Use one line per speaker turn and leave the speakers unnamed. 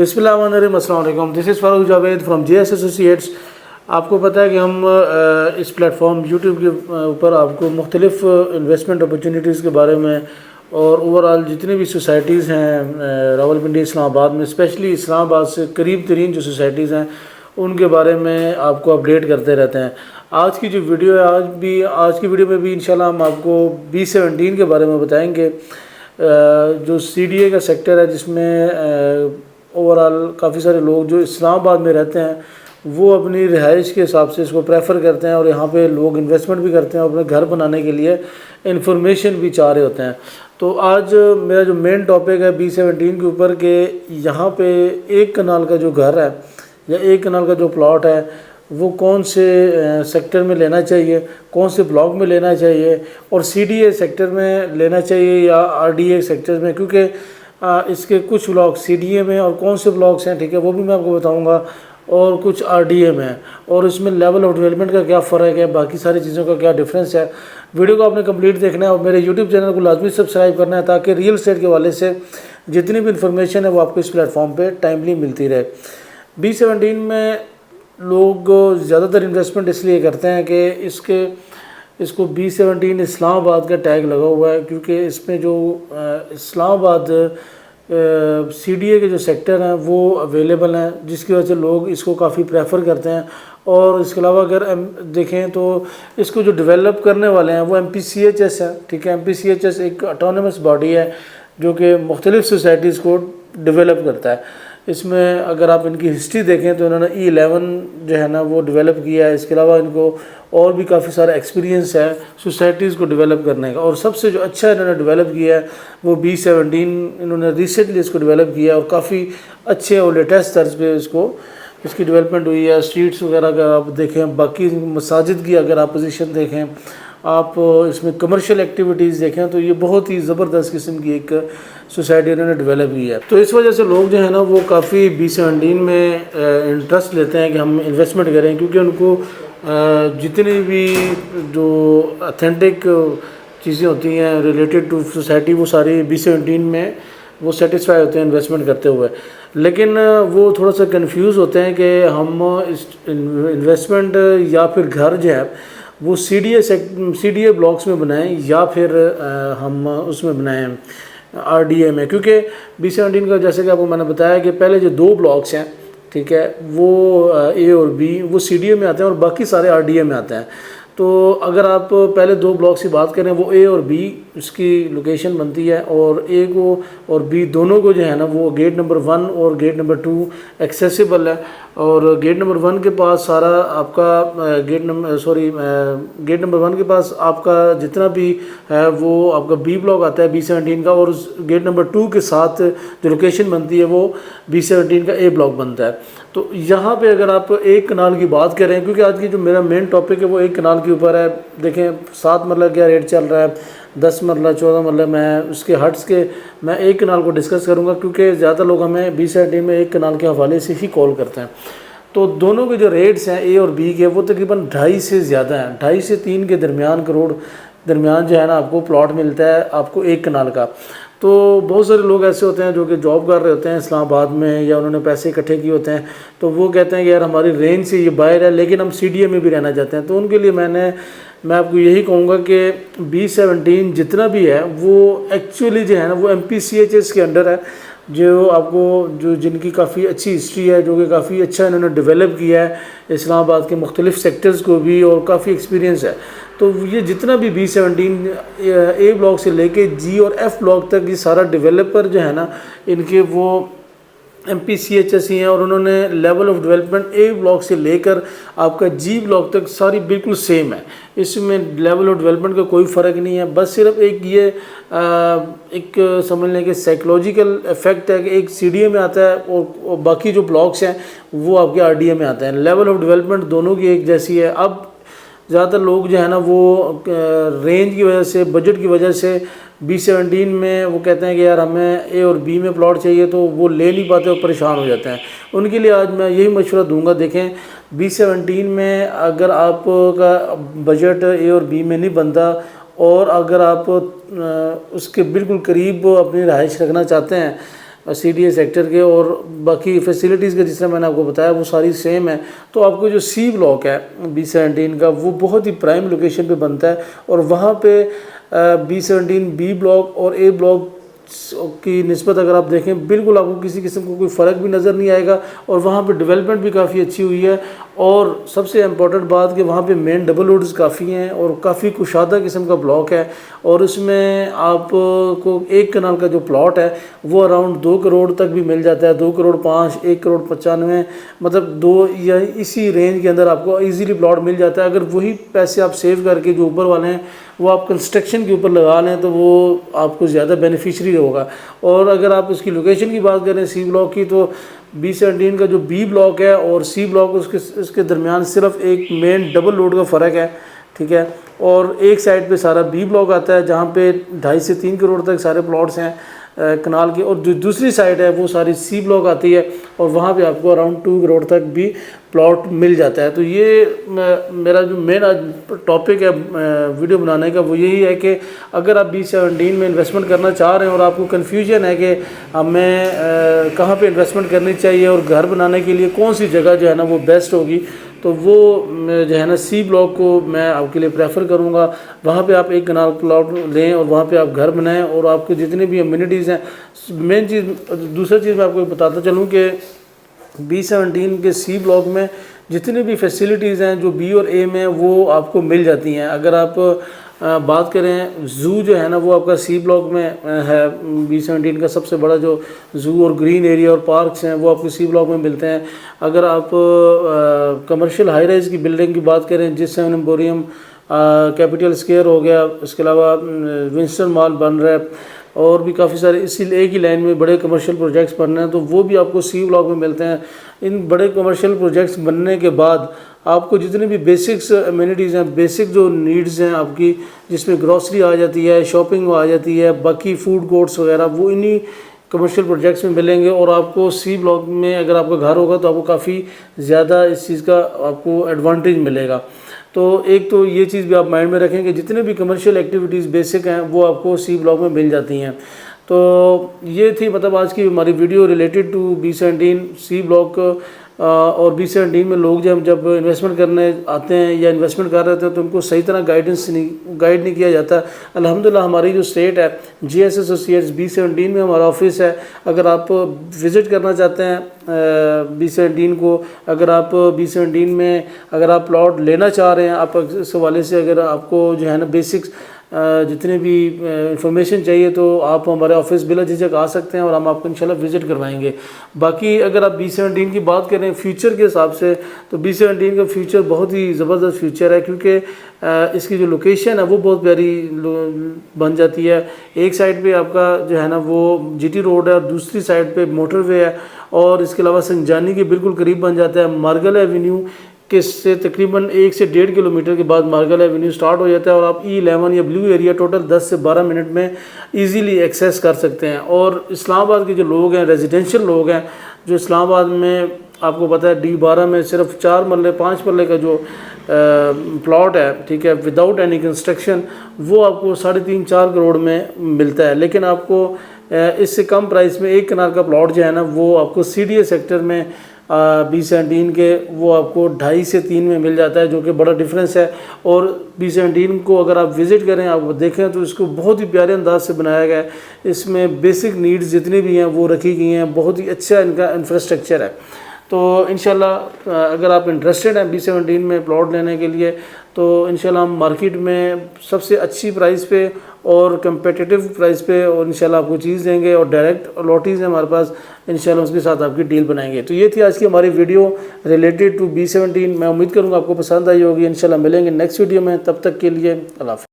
बिस्मिल्लाहिर्रहमानिर्रहीम। अस्सलाम वालेकुम। This is Farooq Javed from JS associates. आपको पता है कि हम इस प्लेटफॉर्म यूट्यूब के ऊपर आपको मुख्तलिफ इन्वेस्टमेंट अपॉर्चुनिटीज़ के बारे में और ओवरऑल जितनी भी सोसाइटीज़ हैं रावलपिंडी इस्लामाबाद में, स्पेशली इस्लामाबाद से करीब तरीन जो सोसाइटीज़ हैं उनके बारे में आपको अपडेट करते रहते हैं। आज की जो वीडियो है आज की वीडियो में भी इंशाल्लाह हम आपको B17 के बारे में बताएंगे, जो CDA का सेक्टर है जिसमें ओवरऑल काफ़ी सारे लोग जो इस्लामाबाद में रहते हैं वो अपनी रिहाइश के हिसाब से इसको प्रेफर करते हैं और यहाँ पे लोग इन्वेस्टमेंट भी करते हैं और अपने घर बनाने के लिए इंफॉर्मेशन भी चाह रहे होते हैं। तो आज मेरा जो मेन टॉपिक है B17 के ऊपर के यहाँ पे एक कनाल का जो घर है या एक कनाल का जो प्लॉट है वो कौन से सेक्टर में लेना चाहिए, कौन से ब्लॉक में लेना चाहिए और CDA सेक्टर में लेना चाहिए या RDA सेक्टर में, क्योंकि इसके कुछ ब्लॉक CDA में और कौन से ब्लॉक्स हैं, ठीक है, वो भी मैं आपको बताऊंगा, और कुछ RDA में है और इसमें लेवल ऑफ डेवलपमेंट का क्या फ़र्क है, बाकी सारी चीज़ों का क्या डिफरेंस है। वीडियो को आपने कंप्लीट देखना है और मेरे YouTube चैनल को लाजमी सब्सक्राइब करना है ताकि रियल एस्टेट के हवाले से जितनी भी इंफॉर्मेशन है वो आपको इस प्लेटफॉर्म पर टाइमली मिलती रहे। B17 में लोग ज़्यादातर इन्वेस्टमेंट इसलिए करते हैं कि इसको B17 इस्लामाबाद का टैग लगा हुआ है, क्योंकि इसमें जो इस्लामाबाद CDA के जो सेक्टर हैं वो अवेलेबल हैं, जिसकी वजह से लोग इसको काफ़ी प्रेफर करते हैं। और इसके अलावा अगर देखें तो इसको जो डेवलप करने वाले हैं वो MPCHS है, ठीक है। MPCHS एक ऑटोनमस बॉडी है जो कि मुख्तलिफ सोसाइटीज़ को डेवलप करता है। इसमें अगर आप इनकी हिस्ट्री देखें तो इन्होंने E11 जो है ना वो डेवलप किया है। इसके अलावा इनको और भी काफ़ी सारा एक्सपीरियंस है सोसाइटीज़ को डेवलप करने का, और सबसे जो अच्छा इन्होंने डेवलप किया है वो B17 इन्होंने रिसेंटली इसको डेवलप किया है और काफ़ी अच्छे और लेटेस्ट तर्ज पे इसकी डेवलपमेंट हुई है। स्ट्रीट्स वगैरह का आप देखें, बाकी मसाजिद की अगर आप पोजीशन देखें, आप इसमें कमर्शियल एक्टिविटीज़ देखें तो ये बहुत ही ज़बरदस्त किस्म की एक सोसाइटी इन्होंने डेवलप की है। तो इस वजह से लोग जो है ना वो काफ़ी B17 में इंटरेस्ट लेते हैं कि हम इन्वेस्टमेंट करें, क्योंकि उनको जितनी भी जो ऑथेंटिक चीज़ें होती हैं रिलेटेड टू सोसाइटी वो सारी B17 में वो सेटिस्फाई होते हैं इन्वेस्टमेंट करते हुए। लेकिन वो थोड़ा सा कंफ्यूज होते हैं कि हम इस इन्वेस्टमेंट या फिर घर जो है वो CDA ब्लॉक्स में बनाएं या फिर हम उसमें बनाएं RDA में, क्योंकि B17 का जैसे कि आपको मैंने बताया कि पहले जो दो ब्लॉक्स हैं, ठीक है, वो A और B वो CDA में आते हैं और बाकी सारे RDA में आते हैं। तो अगर आप पहले दो ब्लॉक्स की बात करें वो A और B उसकी लोकेशन बनती है, और A को और B दोनों को जो है ना वो गेट नंबर 1 और गेट नंबर 2 एक्सेसिबल है। और गेट नंबर 1 के पास सारा आपका गेट नंबर 1 के पास आपका जितना भी है वो आपका B ब्लॉक आता है B17 का, और उस गेट नंबर 2 के साथ जो लोकेशन बनती है वो B17 का A ब्लॉक बनता है। तो यहाँ पे अगर आप एक कनाल की बात करें, क्योंकि आज की जो मेरा मेन टॉपिक है वो एक कनाल के ऊपर है। देखें 7 मरला क्या रेट चल रहा है, 10 मरला 14 मरला, मैं उसके हट्स के मैं एक कनाल को डिस्कस करूँगा, क्योंकि ज़्यादा लोग हमें B17 में एक कनाल के हवाले से ही कॉल करते हैं। तो दोनों के जो रेट्स हैं A और B के वो तकरीबन 2.5 से ज़्यादा हैं, 2.5 से 3 के दरमियान करोड़ दरमियान जो है ना आपको प्लॉट मिलता है आपको एक कनाल का। तो बहुत सारे लोग ऐसे होते हैं जो कि जॉब कर रहे होते हैं इस्लामाबाद में, या उन्होंने पैसे इकट्ठे किए होते हैं, तो वो कहते हैं कि यार हमारी रेंज से ये बाहर है लेकिन हम CDA में भी रहना चाहते हैं। तो उनके लिए मैं आपको यही कहूँगा कि B17 जितना भी है वो एक्चुअली जो है ना वो MPCHS के अंडर है, जो जिनकी काफ़ी अच्छी हिस्ट्री है, जो कि काफ़ी अच्छा इन्होंने डेवलप किया है इस्लामाबाद के मुख्तलिफ सेक्टर्स को भी, और काफ़ी एक्सपीरियंस है। तो ये जितना भी B17 A ब्लॉक से लेके G और F ब्लॉक तक ये सारा डेवलपर जो है ना इनके वो MPCHS ही हैं, और उन्होंने level of development A block से लेकर आपका G ब्लॉक तक सारी बिल्कुल सेम है। इसमें लेवल ऑफ डेवलपमेंट का कोई फ़र्क नहीं है, बस सिर्फ एक ये एक समझ लें कि साइकोलॉजिकल इफेक्ट है कि एक CDA में आता है और बाकी जो ब्लॉक्स हैं वो आपके RDA में आते हैं। लेवल ऑफ डेवलपमेंट दोनों की एक जैसी है। अब ज़्यादातर लोग जो है ना वो रेंज की वजह से, बजट की वजह से B17 में वो कहते हैं कि यार हमें A और B में प्लॉट चाहिए, तो वो ले नहीं पाते और परेशान हो जाते हैं। उनके लिए आज मैं यही मशवरा दूंगा। देखें B17 में अगर आपका बजट A और B में नहीं बनता और अगर आप उसके बिल्कुल करीब अपनी रहाइश रखना चाहते हैं سی ڈی اے سیکٹر کے، اور باقی فیسلٹیز کے جس طرح میں نے آپ کو بتایا وہ ساری سیم ہے. تو آپ کو جو سی بلاک ہے B17 کا وہ بہت ہی پرائم لوکیشن پہ بنتا ہے، اور وہاں پہ B17 بی بلاک اور اے بلاک کی نسبت اگر آپ دیکھیں بالکل آپ کو کسی قسم کو کوئی فرق بھی نظر نہیں آئے گا، اور وہاں پہ ڈیولپمنٹ بھی کافی اچھی ہوئی ہے. اور سب سے امپورٹنٹ بات کہ وہاں پہ مین ڈبل روڈز کافی ہیں اور کافی کشادہ قسم کا بلاک ہے، اور اس میں آپ کو 1 کنال کا جو پلاٹ ہے وہ اراؤنڈ 2 کروڑ تک بھی مل جاتا ہے، 2 کروڑ 5، 1 کروڑ 95، مطلب 2 یا اسی رینج کے اندر آپ کو ایزیلی پلاٹ مل جاتا ہے. اگر وہی پیسے آپ سیو کر کے جو اوپر والے ہیں وہ آپ کنسٹرکشن کے اوپر لگا لیں تو وہ آپ کو زیادہ بینیفیشری ہوگا. اور اگر آپ اس کی لوکیشن کی بات کریں سی بلاک کی، تو B17 کا جو بی بلاک ہے اور سی بلاک اس کے درمیان صرف ایک مین ڈبل روڈ کا فرق ہے، ٹھیک ہے. اور ایک سائڈ پہ سارا بی بلاک آتا ہے جہاں پہ 2.5 سے 3 کروڑ تک سارے پلاٹس ہیں کنال کی، اور جو دوسری سائڈ ہے وہ ساری سی بلاک آتی ہے، اور وہاں پہ آپ کو اراؤنڈ 2 کروڑ تک بھی پلاٹ مل جاتا ہے. تو یہ میرا جو مین ٹاپک ہے ویڈیو بنانے کا وہ یہی ہے کہ اگر آپ B17 میں انویسٹمنٹ کرنا چاہ رہے ہیں اور آپ کو کنفیوژن ہے کہ ہمیں کہاں پہ انویسٹمنٹ کرنی چاہیے اور گھر بنانے کے لیے کون سی جگہ جو ہے نا وہ بیسٹ ہوگی، تو وہ جو ہے نا سی بلاک کو میں آپ کے لیے پریفر کروں گا. وہاں پہ آپ 1 کنال پلاٹ لیں اور وہاں پہ آپ گھر بنائیں، اور آپ کو جتنی بھی امینٹیز ہیں. مین چیز دوسری چیز میں آپ کو بتاتا چلوں کہ B17 کے سی بلاک میں جتنی بھی فیسلٹیز ہیں جو بی اور اے میں وہ آپ کو مل جاتی ہیں. اگر آپ بات کریں زو جو ہے نا وہ آپ کا سی بلاک میں ہے، B17 کا سب سے بڑا جو زو اور گرین ایریا اور پارکس ہیں وہ آپ کو سی بلاک میں ملتے ہیں. اگر آپ کمرشل ہائی رائز کی بلڈنگ کی بات کریں، جس سے ایمپوریم کیپٹل اسکیئر ہو گیا، اس کے علاوہ ونسٹن مال بن رہا ہے، اور بھی کافی سارے اسی ایک ہی لائن میں بڑے کمرشل پروجیکٹس بن رہے ہیں، تو وہ بھی آپ کو سی بلاک میں ملتے ہیں. ان بڑے کمرشل پروجیکٹس بننے کے بعد آپ کو جتنے بھی بیسکس امینٹیز ہیں، بیسک جو نیڈز ہیں آپ کی، جس میں گروسری آ جاتی ہے، شاپنگ آ جاتی ہے، باقی فوڈ کورٹس وغیرہ، وہ انہی کمرشل پروجیکٹس میں ملیں گے. اور آپ کو سی بلاک میں اگر آپ کا گھر ہوگا تو آپ کو کافی زیادہ اس چیز کا آپ کو ایڈوانٹیج ملے گا. تو ایک تو یہ چیز بھی آپ مائنڈ میں رکھیں کہ جتنے بھی کمرشل ایکٹیویٹیز بیسک ہیں وہ آپ کو سی بلاک میں مل جاتی ہیں. تو یہ تھی مطلب آج کی ہماری video related to B17 C block. اور B17 میں لوگ جب انویسٹمنٹ کرنے آتے ہیں یا انویسٹمنٹ کر رہے تھے تو ان کو صحیح طرح گائیڈ نہیں کیا جاتا. الحمدللہ ہماری جو اسٹیٹ ہے GS ایسوسیٹس B17 میں ہمارا آفس ہے. اگر آپ وزٹ کرنا چاہتے ہیں B17 کو، اگر آپ B17 میں اگر آپ پلاٹ لینا چاہ رہے ہیں، آپ اس حوالے سے اگر آپ کو جو ہے نا بیسکس جتنے بھی انفارمیشن چاہیے تو آپ ہمارے آفس بلا جھجک آ سکتے ہیں اور ہم آپ کو انشاءاللہ وزٹ کروائیں گے. باقی اگر آپ B17 کی بات کریں فیوچر کے حساب سے تو B17 کا فیوچر بہت ہی زبردست فیوچر ہے، کیونکہ اس کی جو لوکیشن ہے وہ بہت پیاری بن جاتی ہے. ایک سائڈ پہ آپ کا جو ہے نا وہ GT روڈ ہے اور دوسری سائڈ پہ موٹر وے ہے، اور اس کے علاوہ سنجانی کے بالکل قریب بن جاتا ہے. مارگل ایونیو کے سے تقریباً 1 سے 1.5 کلومیٹر کے بعد مارگل ایونیو سٹارٹ ہو جاتا ہے، اور آپ E11 یا بلیو ایریا ٹوٹل 10 سے 12 منٹ میں ایزیلی ایکسیس کر سکتے ہیں. اور اسلام آباد کے جو لوگ ہیں، ریزیڈینشل لوگ ہیں، جو اسلام آباد میں آپ کو پتہ ہے D12 میں صرف 4 مرلے 5 مرلے کا جو پلاٹ ہے، ٹھیک ہے، وداؤٹ اینی کنسٹرکشن، وہ آپ کو 3.5-4 کروڑ میں ملتا ہے. لیکن آپ کو اس سے کم پرائس میں 1 کنال کا پلاٹ جو ہے نا وہ آپ کو CDA سیکٹر میں B17 کے وہ آپ کو 2.5 سے 3 میں مل جاتا ہے، جو کہ بڑا ڈیفرنس ہے. اور B17 کو اگر آپ وزٹ کریں، آپ دیکھیں تو اس کو بہت ہی پیارے انداز سے بنایا گیا ہے. اس میں بیسک نیڈز جتنی بھی ہیں وہ رکھی گئی ہیں، بہت ہی اچھا ان کا انفراسٹرکچر ہے. تو انشاءاللہ اگر آپ انٹرسٹڈ ہیں B17 میں پلاٹ لینے کے لیے تو انشاءاللہ ہم مارکیٹ میں سب سے اچھی پرائس پہ اور کمپیٹیٹیو پرائس پہ اور انشاءاللہ آپ کو چیز دیں گے، اور ڈائریکٹ لاٹیز ہیں ہمارے پاس، انشاءاللہ اس کے ساتھ آپ کی ڈیل بنائیں گے. تو یہ تھی آج کی ہماری ویڈیو ریلیٹڈ ٹو B17. میں امید کروں گا آپ کو پسند آئی ہوگی. انشاءاللہ ملیں گے نیکسٹ ویڈیو میں، تب تک کے لیے اللہ حافظ.